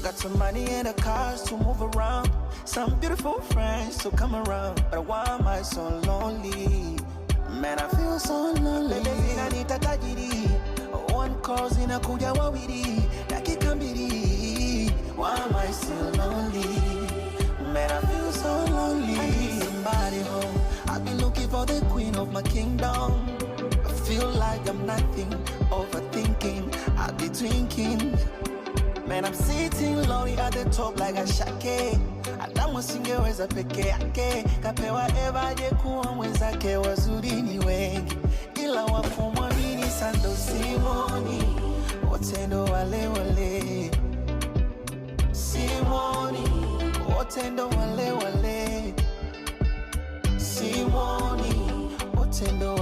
Got some money and the cars to move around, some beautiful friends to come around. But why am I so lonely? Man, I feel so lonely. Baby, I need that tajiri. One calls inakuja wawili, dakika mbili. Why am I still lonely? Man, I feel so lonely. I need somebody home. I've been looking for the queen of my kingdom. I feel like I'm nothing, overthinking, I'll be drinking. Man, I'm sitting lonely at the top like a shake. Adamu singeweza peke yake, kapewa Eva aje kuwa mwenzake. Wazuri ni wengi ila wakumwamini sando Simoni, wote ndo wale wale. Simoni, wote ndo wale wale. Simoni, wote ndo